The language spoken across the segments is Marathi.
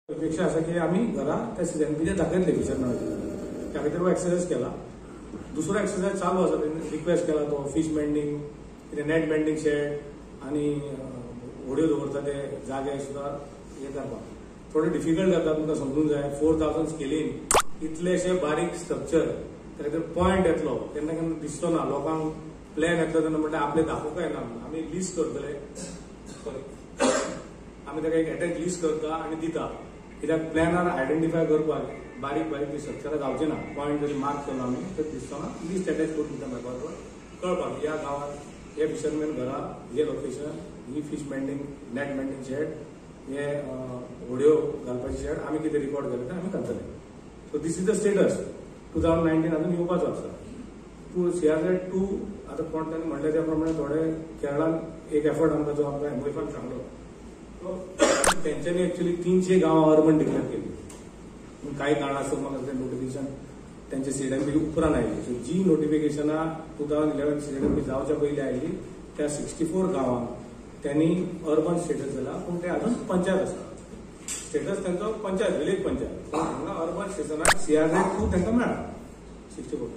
अपेक्षा असा की आम्ही घरा त्या सीजनमध्ये दाखयतले फिशरमॅनाचे त्या खातीर एक्सरसाइज केला. दुसरो एक्सरसाइज चालू आसा तेणी रिक्वेस्ट केला तो फिश मेंडिंग कितें नेट मेंडिंग शेड आनी व्हड्यो दवरता ते जागे सुद्दां हे करपाक थोडें डिफिकल्ट जाता. तुमकां समजूंक जाय 4000 स्केलीन इतलेशे बारीक स्ट्रक्चर त्या खातीर पॉयंट येतलो केन्ना केन्ना दिसतो ना लोकांक प्लॅन येतलो तेन्ना म्हणटा आपले दाखोवंक येना आमी लिस्ट करतले आमी ताका एक अटॅच लिस्ट करता आनी दिता कित्याक प्लॅनार आयडेंटिफाय करपाक बारीक बारीक ती स्ट्रक्चरां जावचे ना. पॉयंट जरी मार्क केलो आमी तर दिसतना लिस्ट अटॅच करून दिता मेळपाक कळपाक ह्या गांवांत हे फिशरमॅन घरा हे लोकेशन ही fish mending net mending shed हे व्हड्यो घालपाचे शेड आमी कितें रिकॉर्ड केलें तें आमी घालतले. So this is the status 2019 अजून येवपाचो आसा. पूण CRZ-2 आतां कोण ताणें म्हणलें त्या प्रमाणे थोडे केरळान एक एफर्ट आमकां जो आमकां एमओएफान सांगलो तो तेंच्यांनी एक्चुअली 300 गांवां अर्बन डिक्लेअर केली. पूण कांय कारणास्तव म्हाका तें नोटिफिकेशन तेंचे CWP उपरांत आयली. सो जी नोटिफिकेशनां 2011 CWP जावच्या पयलीं आयली त्या 64 गांवांक त्यांनी अर्बन स्टेटस जाला पूण ते अजून पंचायत आसा. स्टेटस त्यांचो पंचायत विलेज पंचायत हांगा अर्बन स्टेशनाक CRZ-2 तांकां मेळ्ळा 64.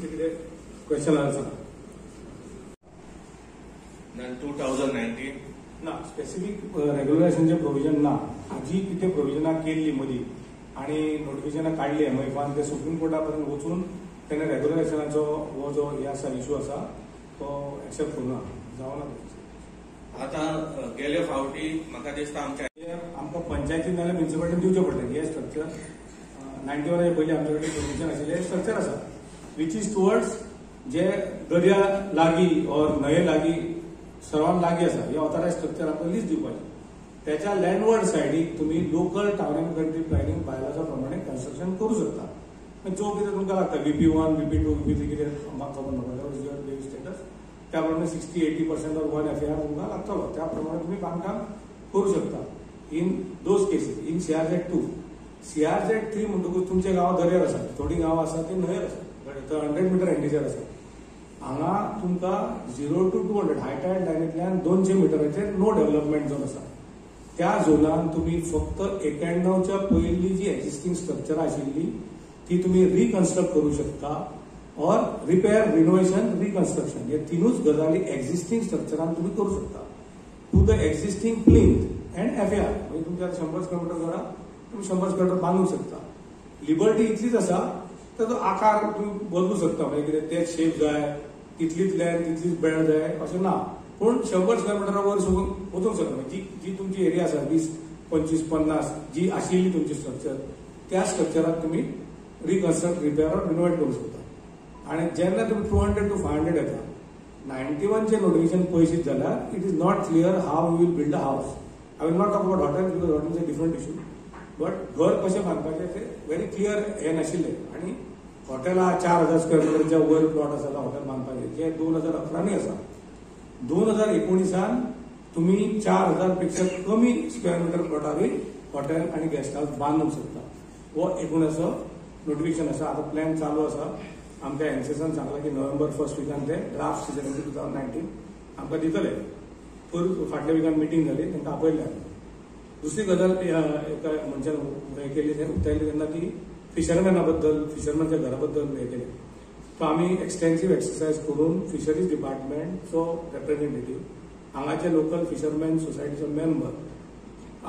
कितें क्वेश्चन आन्सर 2019 ना स्पेसिफीक रेग्युलेशनचे प्रोविजन ना. जी कितें प्रोविजनां केल्ली मदीं आनी नोटिफिकेशनां काडली एमओएफान ते सुप्रीम कोर्टा पर्यंत वचून तेणें रेग्युलेशनाचो हो जो हे आसा इशू आसा तो एक्सेप्ट करूना जावना. आतां गेले फावटी म्हाका दिसता आमकां पंचायतीन नाल्यार म्युनिसिपालिटीन दिवचें पडटलें हे स्ट्रक्चर 91 पयलीं आमचे कडेन परमिशन आशिल्लें स्ट्रक्चर आसा विच इज टुवर्ड्स जे दर्या लागीं और न्हंये लागीं सर्वान लागीं आसा हे ऑथरायज स्ट्रक्चर आमकां लिस्ट दिवपाचें. त्याच्या लँडवर्ड सायडीक तुमी local town and country planning बायलॉजा प्रमाणे कन्स्ट्रक्शन करूं शकता. जो कितें तुमकां लागता VP1, VP2, VP3 कितें म्हाका खबर ना स्टेटस त्या प्रमाणे 60-80% ऑर 1 FAR तुमकां लागतलो त्या प्रमाणे तुमी बांदकाम करूं शकता. In those cases in CRZ-2 CRZ-3 म्हणटकूच तुमच्या गांवांत दर्यार आसा थोडी गांवां आसा ती न्हंयेर आसा 100 मिटर एंडीचेर आसा. हांगा तुमकां 0 to 200 हाय टायड लायनींतल्यान 200 मिटराचेर नो डेव्हलपमेंट झोन आसा. त्या झोनान तुमी फक्त 91च्या पयलीं जी एक्झिस्टिंग स्ट्रक्चर आशिल्ली ती तुम्ही रिकन्स्ट्रक्ट करू शकता और रिपेअर रिनोवेशन रिकन्स्ट्रक्शन हे तीनूच गजाली एक्झिस्टिंग स्ट्रक्चरान तुम्ही करू शकता to the existing plinth and FAR. म्हणजे तुमच्या 100 किलोमीटर घरा तुम्ही 100 किलोमीटर बांधू शकता. लिबर्टी इतलीच आसा तर तो आकार तुम्ही बदलू शकता म्हणजे कितें तेच शेप जाय तितलीच लँड तितलीच बेल्ट जाय अशें ना. पूण 100 किलोमीटरा वयर वचूंक शकता. जी तुमची एरिया आसा 20, 25, 50 जी आशिल्ली तुमची स्ट्रक्चर त्या स्ट्रक्चराक तुम्ही रिकन्स्ट्रक्ट रिपेअर और रिनोवेट करू शकता. आणि जेन्ना तुम्ही 200 to 500 येता 91चे नोटिफिकेशन पयशीत जाल्यार it is not clear how you will build a house. I will not talk about hotel because hotel is a different issue but घर कशें बांदपाचें ते व्हेरी क्लियर हे नाशिल्लें. आणि हॉटेलां 4000 स्क्वेअर मिटरच्या वयर प्लॉट आसा हॉटेल बांदपाचें जे 2011 आसा. 2019 तुम्ही 4000 पेक्षा कमी स्क्वेअर मिटर प्लॉटारूय हॉटेल आणि गेस्ट हाऊस बांदूंक शकता. हो एकूण असो नोटिफिकेशन आसा. आता प्लॅन चालू आसा. आमकां एनसीएसान सांगला की नोव्हेंबर 1st विकान ते ड्राफ्ट सीजन 2019 आमकां दितले. फाटल्या विकान मिटींग जाली तांकां आपयले. दुसरी गजाल एका मनशान हे केली उक्तायली तेन्ना ती फिशरमॅना बद्दल फिशरमॅनच्या घरा बद्दल हे केले. सो आमी एक्सटेन्सिव्ह एक्सरसाइज करून फिशरीज डिपार्टमेंटचो रिप्रेझेंटेटिव्ह हांगाचे लोकल फिशरमॅन सोसायटीचो मेंबर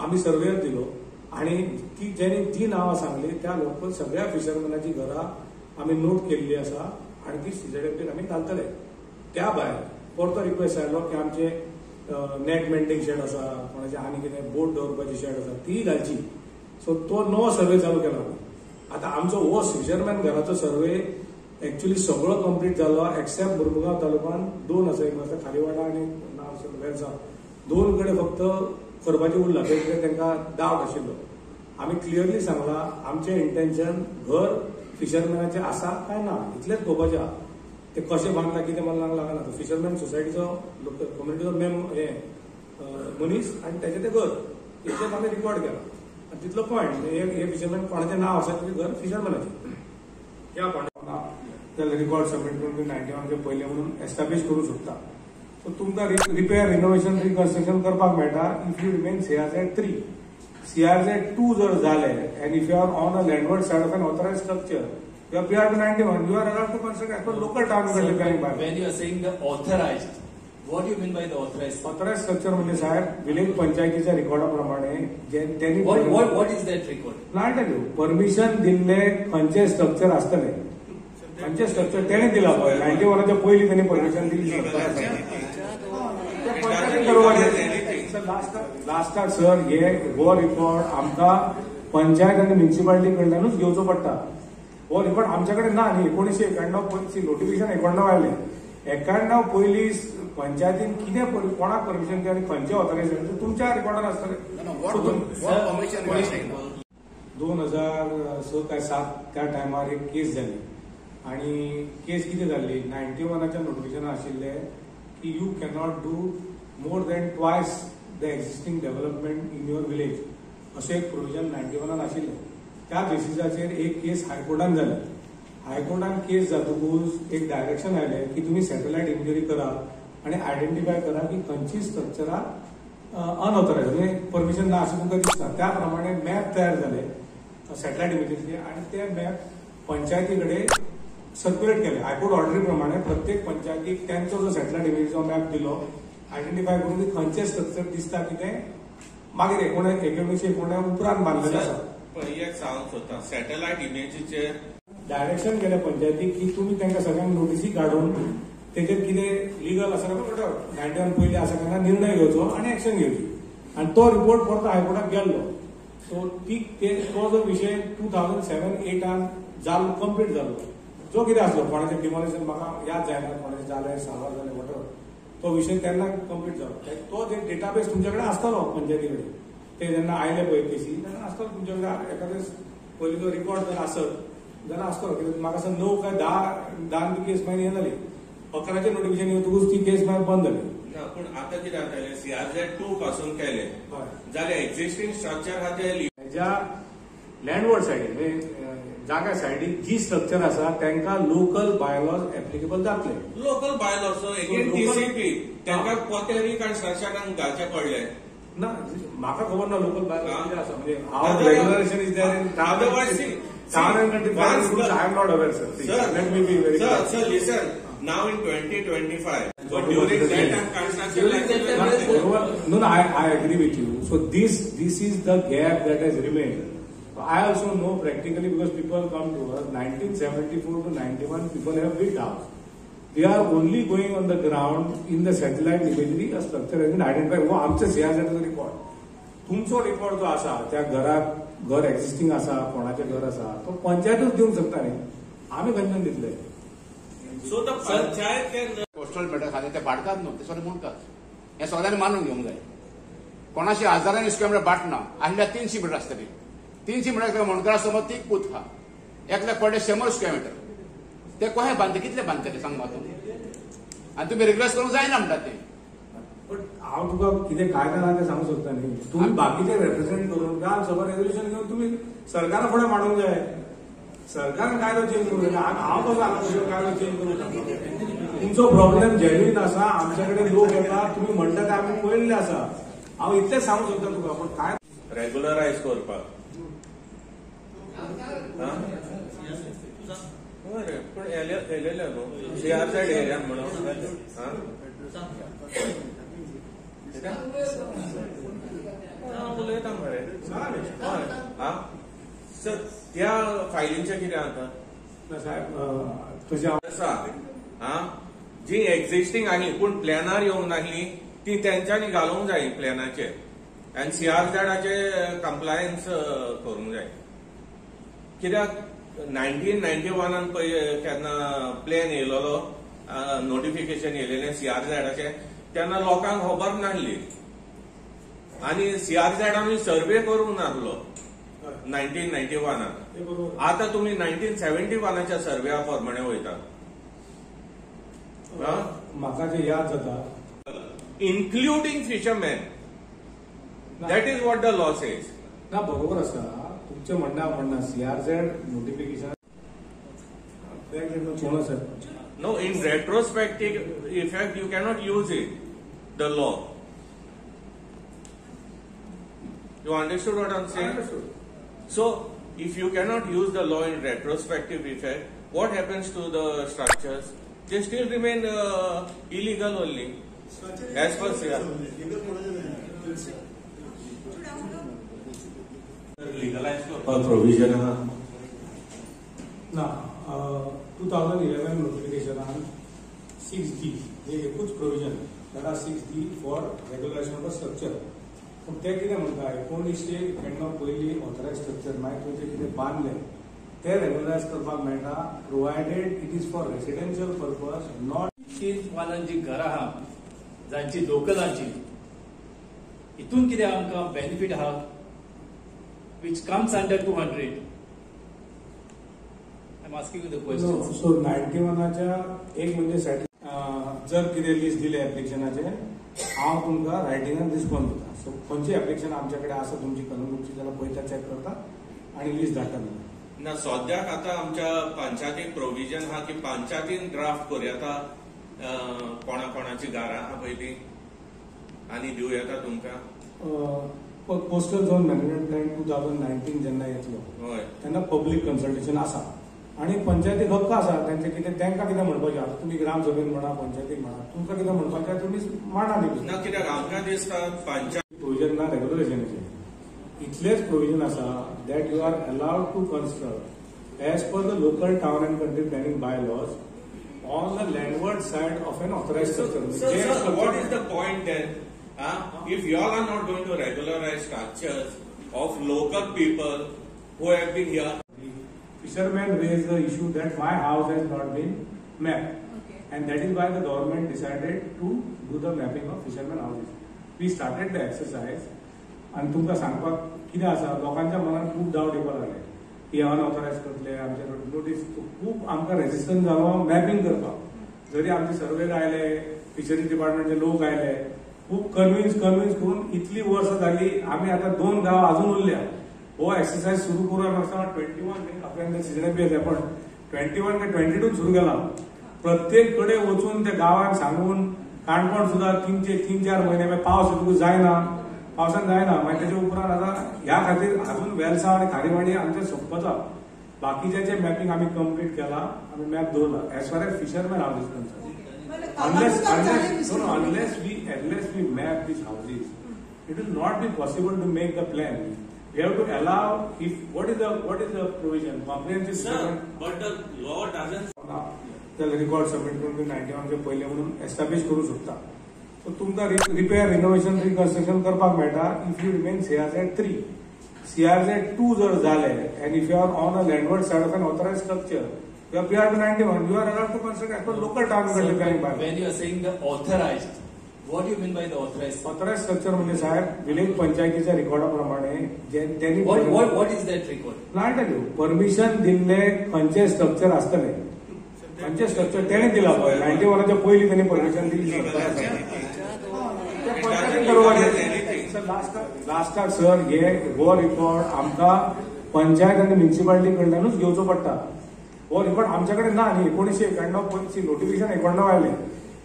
आमी सर्वेयर दिलो आणि ती ज्यांनी जी नावां सांगली त्या लोकल सगळ्या फिशरमॅनाची घरां आमी नोट केल्ली आसा आणि ती CZFDक आमी घालतले. त्या भायर परतो रिक्वेस्ट आयलो की आमचे नेट मेंटेन शेड आसा कोणाचे आनी कितें बोट दवरपाची शेड आसा ती घालची. सो तो नवो सर्वे चालू केला. आता आमचो हो फिशरमॅन घराचो सर्वे एक्चुअली सगळो कंप्लीट जालो एक्सेप्ट मुरमुगांव तालुक्यात 2 आसा. एक आसा खारीवाडा आणि वेलसा 2 कडेन फक्त करपाचें उरलां कित्याक तांकां डावट आशिल्लो. आमी क्लियरली सांगला आमचें इंटेन्शन घर फिशरमॅनाचें आसा काय ना इतलेंच पळोवपाचें आहा. ते कशें बांदता कितें बांदलांक लागना. तो फिशरमॅन सोसायटीचो कम्युनिटीचो मनीस आनी तेचें तें घर इतलेंच आमी रिकॉर्ड केला. आनी तितलो पॉयंट हे फिशरमॅन कोणाचें नांव आसा तें घर फिशरमॅनाचें ह्या पॉयंटाक रिकॉर्ड सबमीट करून 91चे पयलीं म्हणून एस्टॅब्लीश करूंक शकता. सो तुमकां रिपेअर रिनोवेशन रिकन्स्ट्रक्शन करपाक मेळटा if you remain CRZ3. CRZ2 जर जाले and if you are on a landward side of an authorised structure, you are PR to 91, you are allowed to construct as per local town planning bylaw. When you are saying the authorized, what do you mean by the authorized? Authorized structure म्हणजे साहेब विलेज पंचायतीच्या रेकॉर्डाप्रमाणे जे त्यांनी What is that record? Plant घेऊ परमिशन दिल्ले खंयचे स्ट्रक्चर असतले खंयचे स्ट्रक्चर त्याने दिला पळय 91च्या पयलीं त्यांनी परमिशन दिली. लास्टाक सर हो रिकॉर्ड आमकां पंचायत आनी म्युनिसिपालिटी कडल्यानूच घेवचो पडटा. हो रिकॉर्ड आमच्याकडे ना न्ही. 1991 नोटिफिकेशन 91 आयलें. 91 पयलीं पंचायतीन कितें कोणाक परमिशन दिली आनी खंयचे ऑथरायझेशन तुमच्या रिकॉर्डान आसतलें. 2006 काय 7 त्या टायमार एक केस जाली आणि केस कितें जाल्ली 91च्या नोटिफिकेशन आशिल्ले की you cannot do more than twice the existing development in your village अशें एक प्रोविजन 91 आशिल्लें. त्या बेसिसाचेर एक केस हायकोर्टान जाली. हायकोर्टान केस जातकूच एक डायरेक्शन आयलें की तुम्ही सॅटेलायट इमेजरी करा आणि आयडेंटिफाय करा की खंयची स्ट्रक्चरां अनऑथरायज म्हणजे परमिशन ना अशें तुमकां दिसता. त्या प्रमाणे मॅप तयार जाले सॅटेलायट इमेजरीचे आणि ते मॅप पंचायती कडेन सर्क्युलेट केले. हायकोर्ट ऑर्डरी प्रमाणे प्रत्येक पंचायतीक त्यांचो जो सॅटेलायट इमेजरीचो मॅप दिलो आयडेंटिफाय करून की खंयचे स्ट्रक्चर दिसता की ते मागीर 1991 उपरांत बांदलेले आसा. एक सांगूंक सोदता सॅटेलायट इमेजीचे डायरेक्शन केल्या पंचायतीक की तुम्ही त्यांना सगळ्यांक नोटीसी काढून तेजेर कितें लिगल आसा 91 पयलीं आसा तेन्ना निर्णय घेवचो आणि एक्शन घेवची आणि तो रिपोर्ट परत हायकोर्टाक गेल्लो. सो तो जो विषय 2007-8 जालो कंप्लीट जालो. जो कितें आसलो कोणाचें डिमॉलिशन म्हाका याद जायना कोणाचें जालें सावर जालें वॉटेवर तो विषय तेन्ना कंप्लीट जालो. तो डेटाबेस तुमचे कडेन आसतलो पंचायती कडेन ते जेन्ना आयले पळय केसी तेन्ना आसतलो तुमचे कडेन एखादे पयलींचो रिकॉर्ड जर आसत जाल्यार आसतलो. कित्याक म्हाका असं 9 काय 10 केस मागीर हें जाली 11चे नोटिफिकेशन येतकूच ती केस मागीर बंद जाली. पूण आतां कितें जातालें CRZ2 पासून केले जाल्यार एक्झिस्टिंग स्ट्रक्चर हा ते हेज्या लँडवर्ड सायडीन म्हणजे जाग्या सायडीक जी स्ट्रक्चर आसा तांकां लोकल बायलॉज एप्लिकेबल जातले. लोकल बायलॉज एगेन TCP तांकां पोतेरी कन्स्ट्रक्शनाक घालचे पडले ना. म्हाका खबर ना लोकल बायलॉज कितें आसा म्हणजे how regulation is there in town and country plans rules. I am not aware, sir. Let me be very clear. Sir, listen. Now in 2025, but during that time, construction no, I agree with you. So this is the gap that has remained. I also know practically because people come to us. 1974 to 91, people have built house. They are only going on the ground in the satellite imagery. A structure has been identified. वो आमचे CRZ रिकॉर्ड. तुमचो रिकॉर्ड जो आसा त्या घरात घर एक्झिस्टिंग आसा कोणाचे घर आसा तो पंचायतूच दिवंक शकता न्ही. आमी खंयच्यान दितले. सो द पंचायत कोस्टल बेल्टा खाली ते पाडतात न्हू ते सगळे म्हणटात. हे सगळ्यांनी मानून घेवंक जाय. कोणाशी हजारांनी स्क्वेअर बाटना आसल्यार 300 मीटर आसतली. 300 मीटर म्हणकर समज 3 पूत हा एकल्याक पडले 100 स्क्वेअर मीटर ते कशें बांदते कितले बांदतले सांग म्हाका तुम्ही. आनी तुमी रेग्युलर करूंक जायना म्हणटात ते. पण हांव तुका कितें कायदा ना तें सांगूंक सोदता न्ही. तुम्ही बाकीचे रिप्रेझेंट करून गांव सभा रेझोल्युशन घेवन तुम्ही सरकारा फुडें मांडूंक जाय. सरकारान कायदो चेंज करूंक जाय. हांव कसो हांगा कायदो चेंज करूं. तुमचो प्रॉब्लेम जेन्युइन आसा आमचे कडेन लोक येतात तुमी म्हणटा ते आमी पळयल्ले आसा. हांव इतलेंच सांगूंक सोदता तुका. पण काय रेग्युलरायज करपाक बरें पूण येलेले न्हू CRZ एरिया म्हणून उलयता मरे सर त्या फायलींचें कितें जाता साहेब तशें आसा जी एक्झिस्टिंग आसली पूण प्लॅनार येवंक नासली ती तेंच्यांनी घालूंक जाय प्लॅनाचेर आनी CRZाचे कंप्लायन्स करूंक जाय. कित्याक 1991 केन्ना प्लॅन येयलोलो नोटिफिकेशन येयलेलें CRZाचे तेन्ना लोकांक खबर नासली आनी CRZानूय सर्वे करूंक नासलो 1991. आतां तुमी 1971च्या सर्वेया प्रमाणे वयता. म्हाका जें याद जाता including fisherman that is what the law says. ना बरोबर आसा तुमचें म्हणणा CRZ नोटिफिकेशन कोण आसा No, in retrospective effect, you cannot use it, the law. You understood what I'm saying? Understood. So, if you cannot use the law in retrospective effect, what happens to the structures? They still remain illegal only. As per CR. Legalized provision. ना 2011 notification on 6D. हे एकूच provision that are 6D for regulation of the structure. पण ते कितें म्हणटा 1991 पयलीं ऑथरायज स्ट्रक्चर मागीर तुमचे कितें बांदलें ते रेग्युलरायज करपाक मेळटा provided it is for residential purpose not वालांची घरां आहा जांची लोकलांची हितून कितें आमकां बेनिफीट आहा which comes under 200. I'm asking you the question. So 91च्या एक म्हणजे जर कितें लिस्ट दिलें एप्लिकेशनाचे हांव तुमकां रायटिंगान रिस्पॉन्स दिता सो खंयचें एप्लिकेशन आमचे कडेन आसा तुमची कलंगूटची जाल्यार पळयता चॅक करता आनी लिस्ट धाडटा ना सद्याक आतां आमच्या पंचायतीन प्रोविजन आहा की पंचायतीन ड्राफ्ट करूं येता कोणाची घरां आहा पळय ती आनी दिवं येता तुमकां पोस्टल झोन मॅनेजमेंट प्लॅन 2019 जेन्ना येतलो हय तेन्ना पब्लीक कन्सल्टेशन आसा आनी पंचायतीक हक्क आसा तांचे कितें तांकां कितें म्हणपाचें आतां तुमी ग्रामसभेन म्हणा पंचायतीक म्हणा तुमकां कितें म्हणपाचें तुमी मांडा न्ही ना कित्याक आमकां दिसता पंचायत प्रोविजन ना रेग्युलेशनाचे इतलेच प्रोविजन आसा that you are allowed to construct as per the local town and country planning bylaws on the landward side of an authorise structure what is the point then? If you all are not going to regularize structures of local people who have been here. Fishermen raised the issue that my house has not been mapped. Okay. And that is why the government decided to do the mapping of fishermen houses. We started the exercise and तुमकां सांगपाक कितें आसा लोकांच्या मनात खूब डावट येवपाक लागले की अनऑथरायज करतले आमचे नोटीस खूब आमकां रेजिस्टन्स जालो मॅपिंग करपाक जरी आमचे सर्वे आयले फिशरीज डिपार्टमेंटचे लोक आयले खूब कन्विन्स करून इतली वर्सां जाली आमी आतां 2 गांव अजून उरल्या हो एक्सरसाइज सुरू करून आमकां 21 आपल्यान सीजन बी येता पण 21 काय 22 सुरू केला प्रत्येक कडेन वचून त्या गांवांक सांगून काणकोण सुद्धा 3-4 महिने पावस येतकूच जायना पावसान जायना मागीर तेच्या उपरांत आतां ह्या खातीर अजून वेलसांव आनी खारीवाडी आमचे सोंपता बाकीचे मॅपिंग आमी कंप्लीट केला आमी मॅप दवरला as far as fisherman houses concern unless we map these houses, it will not be possible to make the plan. We have to allow what is the provision comprehensive. Sir, but the law doesn't. त्याला रिकॉर्ड सबमिट करून 91 चे पहिले म्हणून एस्टॅब्लिश करू शकता सो तुमकां रिपेअर रिनोवेशन रिकन्स्ट्रक्शन करपाक मेळटा if you remain CRZ 3 CRZ 2 जर जाले and if you are on a landward side of an authorised structure you are prior to 91 you are allowed to construct as per local town and country planning bylaw. When you are saying the authorized, what do you mean by the authorized? Authorized structure म्हणजे साहेब विलेज पंचायतीच्या रेकॉर्डाप्रमाणे जे त्यांनी what is that record? Plant घेऊ परमिशन दिल्ले खंयचे स्ट्रक्चर आसतले खंयचे स्ट्रक्चर तेणे दिला पळय 91 च्या पयलीं त्यांनी परमिशन दिली लास्टाक सर हो रिकॉर्ड आमकां पंचायत आनी म्युनिसिपालिटी कडल्यानूच घेवचो पडटा हो रिकॉर्ड आमच्याकडे ना न्ही 1991 नोटिफिकेशन 91 आयले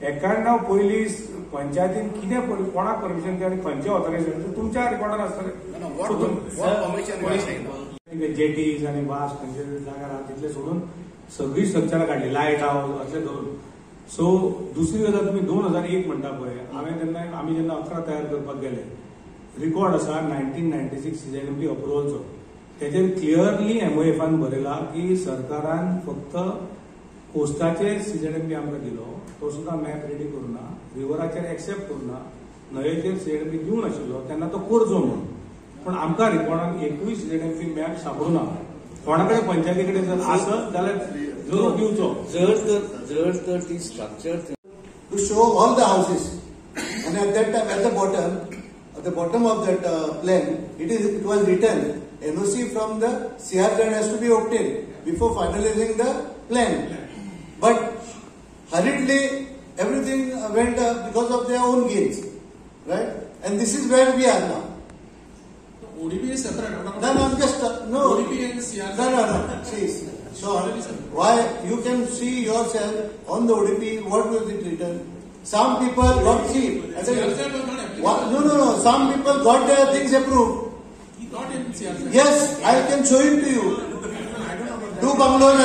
91 पयलीं पंचायतीन कितें कोणाक परमिशन दिली आनी खंयचे ऑथरायझेशन तुमच्या रिकॉर्डार आसतले जेटीज आनी वास खंयचे जाग्यार आहा तितले सोडून सगळी स्ट्रक्चरां काडली लायट हावस असले धरून सो दुसरी गजाल तुमी 2001 म्हणटा पळय हांवें तेन्ना आमी जेन्ना 11 तयार करपाक गेले रिकॉर्ड आसा 1996 CZMP अप्रुवलचो तेजेर क्लियरली MOFन बरयला की सरकारान फक्त कोस्टाचे CZMP आमकां दिलो तो सुद्धा मॅप रेडी करूना रिव्हराचेर एक्सेप्ट करूना न्हंयेचेर CZMP दिवं नाशिल्लो तेन्ना तो करचो म्हणून पण आमकां रिकॉर्डान एकूय CZMP मॅप सापडूना कोणा कडेन पंचायती कडेन जर आसत जाल्यार जरूर दिवचो जर तर ती structure to show all the houses and at that time at the bottom of that plan it was written NOC from the CRZ has to be obtained before finalizing the plan. But hurriedly everything went because of their own gains, right? And this is where we are now. ODP is separate. No, I'm just no. ODP and CRZ. No. See, shown. Why you can see yourself on the ODP what was it written. Some people got no. Some people got their things approved. Yes, I can show it to you. 2 bungalows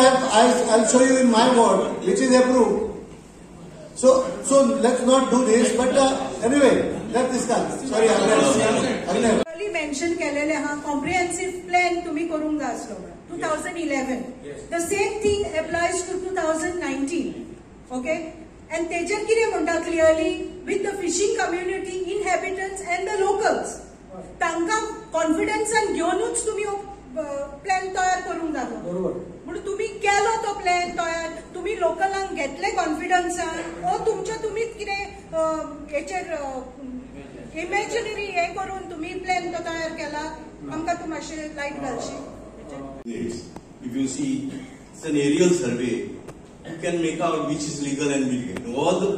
I'll show you in my ward which is approved. So let's not do this. But anyway, let's discuss. Sorry, Agnes. Mention केलेले हा कॉम्प्रिहेन्सिव्ह प्लॅन तुम्ही करूंक जाय आसलो 2011. The same thing applies to 2019. Okay, and तेजेर कितें म्हणटा clearly with the fishing community, inhabitants and the locals, तांकां कॉन्फिडन्सान घेवनूच तुम्ही प्लॅन तयार करूंक जालो. बरोबर. म्हणून तुम्ही केलो तो प्लॅन तयार, तुम्ही लोकलांक घेतले कॉन्फिडन्सान, ओ तुमच्या तुम्हीच कितें हेचेर इमेजिनरी हे करून तुम्ही प्लॅन तो तयार केला. आमकां तूं मातशें light घालशी. If you see, it's an aerial survey. You can make out which is legal and illegal. All the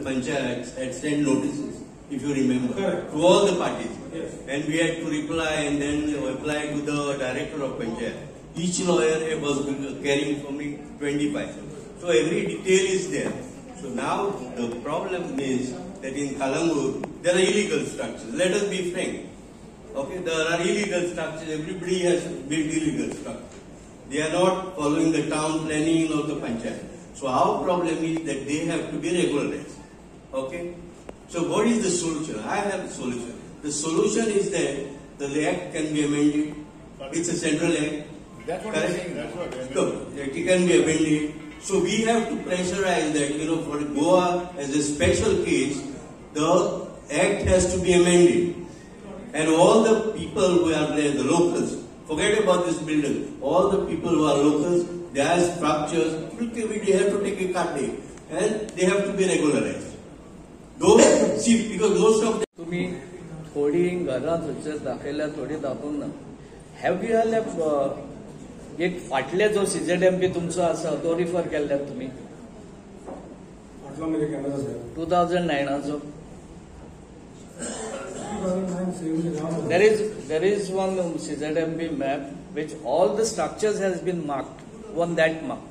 panchayats had sent notices, if you remember, correct, to all the parties. Yes. And we had to reply and then apply to the director of panchayat. Each lawyer was carrying for me 25. So every detail is there. So now the problem is that in Kalangur there are illegal structures. Let us be frank. Okay, there are illegal structures. Everybody has built illegal structures. They are not following the town planning of the panchayat. So our problem is that they have to be regularized. Okay. So what is the solution? I have a solution. The solution is that the act can be amended. It's a central act. That's what I'm saying. That's what I'm So it can be amended. So we have to pressurize that, for Goa as a special case, the act has to be amended. And all the people who are there, the locals, forget about this building, all the people who are locals, they have structures, they have to take a cut day. And they have to be regularized. Those, see, because most of them... तुम्ही थोडी घरां थंयसर दाखयल्या, थोडी दाखोवंक ना. हॅव यू हॅव एक फाटले जो CZMP तुमचो आसा तो रिफर केल्यात तुम्ही? फाटलो म्हणजे केन्नाचो sir? 2009चो. There is one CZMP map which all the structures has been marked on that map.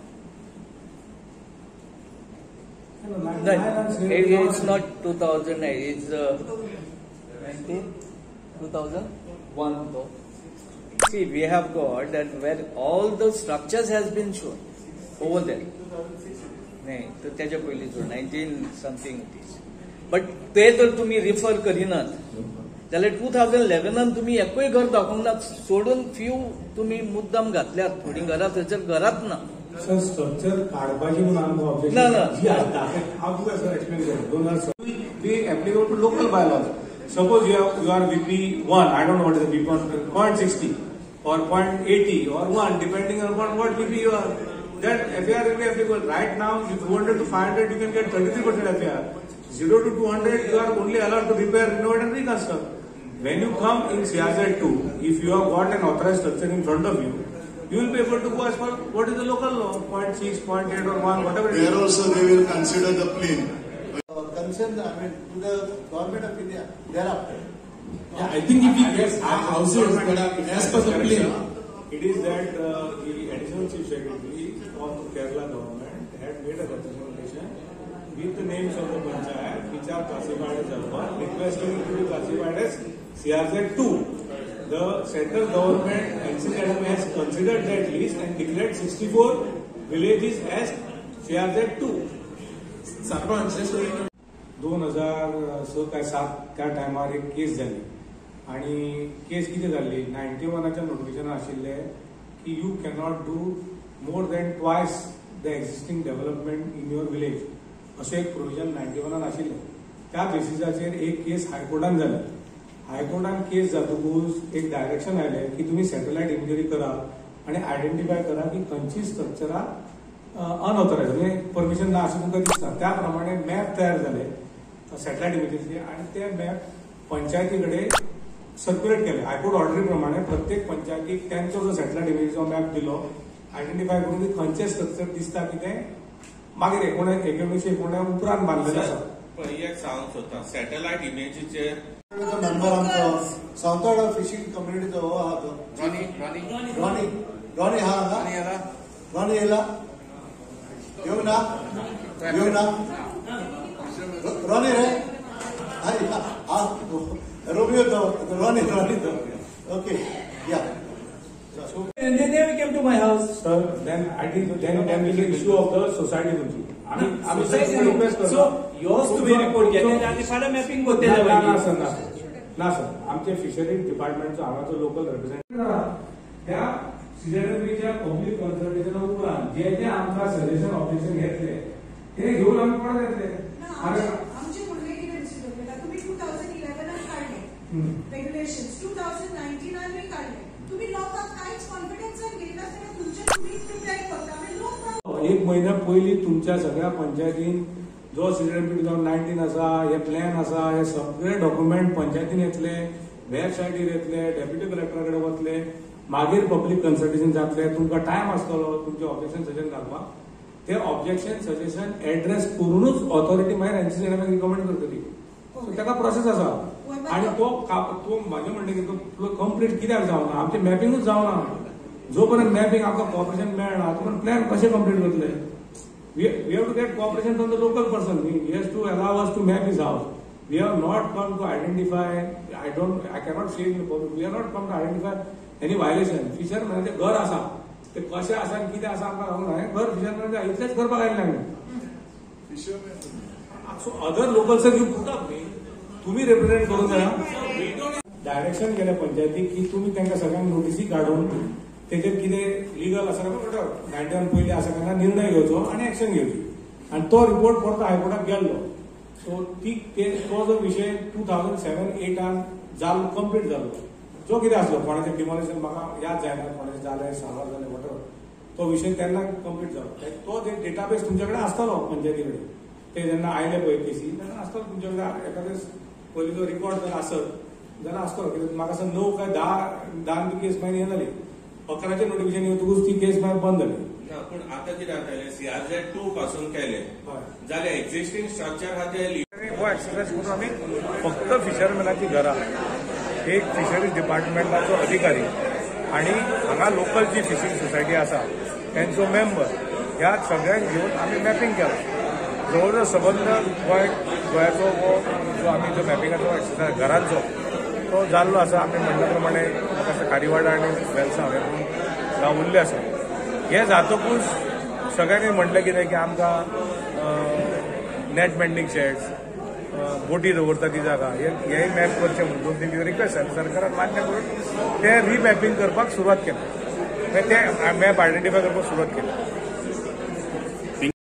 It's not 2009. It's 2001 though. See, we have got that where all the structures has been shown over there. नाही तर त्याच्या पयलीं 19 something it is. But ते जर तुम्ही रिफर करिनात जाल्यार 2011 तुम्ही एकूय घर दाखोवंक ना, सोडून फ्यू तुम्ही मुद्दाम घातल्यात. थोडी घरां थंयसर घरात ना. सर स्ट्रक्चर काढपाची म्हणून आमकां ऑब्जेक्शन ना. हांव तुका सर एक्सप्लेन करता. Be applicable to local bylaws. Suppose you are VP1, I don't know what is the VP1, 0.60 or 0.80 or 1, depending on what VP you are. That FAR will be applicable. Right now, 200 to 500, you can get 33% FAR. 0 to 200, you are only allowed to repair, renovate and reconstruct. When you come in CRZ2, if you have got an authorized structure in front of you, you will be able to go as per what is the local law, 0.6, 0.8 or 1, whatever it is. There also they will consider the plane. Concern, to the government of India thereafter. Yeah, I think if we get houses that are as per the plan. It is that the additional chief secretary of the Kerala government had made a representation with the names of the panchayat which are classified as urban, requesting it to be classified as CRZ2. The central government NCLM has considered that list and declared 64 villages as CRZ2. 2006 काय 7 त्या टायमार एक केस जाली आणि केस किती जाल्ली 91च्या नोटिफिकेशन आशिल्ले की you cannot do more than twice the existing development in your village अशें एक प्रोविजन 91 आशिल्लें. त्या बेसिसाचेर एक केस हायकोर्टान जाली. हायकोर्टान केस जातकूच एक डायरेक्शन आयलें की तुम्ही सॅटेलायट इमेजरी करा आणि आयडेंटिफाय करा की खंयची स्ट्रक्चरां अनऑथरायज म्हणजे परमिशन ना अशें तुमकां दिसता. त्या प्रमाणे मॅप तयार जाले सॅटेलायट इमेजीचे आणि ते मॅप पंचायती कडेन सर्क्युलेट केले. हायकोर्ट ऑर्डरी प्रमाणे प्रत्येक पंचायतीक त्यांचो जो सॅटेलायट इमेजीचो मॅप दिलो, आयडेंटिफाय करून की खंयचे स्ट्रक्चर दिसता की ते मागीर 1989 उपरांत बांदलेले आसा. एक सांगूंक सोदता सॅटेलायट इमेजीचेर मेंबर आमचो सावथवाडा फिशिंग कम्युनिटीचो हो आहा तो रॉनी हा हांगा रॉनी येला येऊ ना रॉनी रे रोमियो तो रॉनी ओके या. And then they came to my house. Sir, then I think then we get issue of the society तुमची. आम्ही रिक्वेस्ट करतो. So yours to be report केले आणि फाडा मॅपिंग होते ना सर आमचे फिशरीज डिपार्टमेंटचा हांगाचो लोकल रिप्रेझेंटेटिव्ह त्या सीजनरीच्या पब्लिक कन्सल्टेशना उपरांत जे आमकां सजेशन ऑब्जेक्शन घेतले ते घेऊन आम्ही परत येतले. आमचे म्हणणे कितें तुम्ही 2011 काढले रेग्युलेशन्स 2019 आम्ही काढले. तुम्ही लोकांक काहीच कॉन्फिडन्सान घेतला नासतना तुम्ही प्रिपेअर करता आमी लोक एक महिन्या पयलीं तुमच्या सगळ्या पंचायतीन जो सीजन 2019 आसा हे प्लॅन आसा हे सगळे डॉक्युमेंट पंचायतीन येतले वेबसायटीर येतले डेप्युटी कलेक्टरा कडेन वतले मागीर पब्लीक कन्सल्टेशन जातले तुमकां टायम आसतलो तुमचे ऑब्जेक्शन सजेशन घालपाक ते ऑब्जेक्शन सजेशन एड्रेस करूनच ऑथॉरिटी मागीर एनसीसीएन रिकमेंड करतली. सो ताका प्रोसेस आसा आणि तो माझे म्हणणे की तो कंप्लीट कित्याक जावना आमचे मॅपिंगूच जावना. जो पर्यंत मॅपिंग आमकां कॉपरेशन मेळना तो पर्यंत प्लॅन कशें कंप्लीट करतले. We have to get cooperation from the local person. He has to allow us to map his house. We have not come to identify. I cannot say in the public. We have not come to identify any violation. Fisherman घर आसा ते कशें आसा आनी कितें आसा आमकां सांगूंक ना. घर फिशरमॅन इतलेंच करपाक आयिल्लें आमी. So other locals you put up न्ही तुमी रिप्रेझेंट करूंक जाय. डायरेक्शन केलें पंचायतीक की तुमी तांकां सगळ्यांक नोटीसी काडून तेजेर कितें लिगल आसा 91 पयलीं आसा तेन्ना निर्णय घेवचो आनी एक्शन घेवची आनी तो रिपोर्ट परतो हायकोर्टाक गेल्लो. सो तो जो विशय 2007-8 जाल्लो कंप्लीट जाल्लो जो कितें आसलो कोणाचें डिमॉलिशन म्हाका याद जायना कोणाचें जालें सावर जालें वॉटेवर तो विशय तेन्ना कंप्लीट जालो. तो डेटाबेस तुमचे कडेन आसतलो पंचायती कडेन ते जेन्ना आयले पळय केसी तेन्ना आसतलो तुमचे कडेन एखादे पयलींचो रिकॉर्ड जर आसत जाल्यार आसतलो कित्याक म्हाका असं 9 काय 10 केस मागीर हे जाली 11चे नोटिफिकेशन येतकूच ती केस मागीर बंद जाली. पूण आतां कितें जातालें CRZ-2 पासून केले जाल्यार एक्झिस्टिंग स्ट्रक्चर हा ते हो एक्सरसाइज करून आमी फक्त फिशरमॅनाची घरां एक फिशरीज डिपार्टमेंटाचो अधिकारी आणि हांगा लोकल जी फिशिंग सोसायटी आसा त्यांचो मेंबर ह्या सगळ्यांक घेऊन आमी मॅपिंग केलां. जवळ संबंध गोंयाचो जो आमी जो मॅपिंगाचो एक्सरसाइज घरांचो तो जाल्लो आसा. आमी म्हणल्या प्रमाणे म्हाका कारीवाडा आनी वेलसांव हे गांव उरले आसा. हे जातकूच सगळ्यांनी म्हटलें कितें की आमकां नेट बेंडिंग शेड्स बोटी दवरता ती जागा हेय मॅप करचें म्हणून 2-3 रिक्वेस्ट जाली सरकारान मान्य करून ते रिमॅपिंग करपाक सुरवात केली. ते मॅप आयडेंटिफाय करपाक सुरवात केली.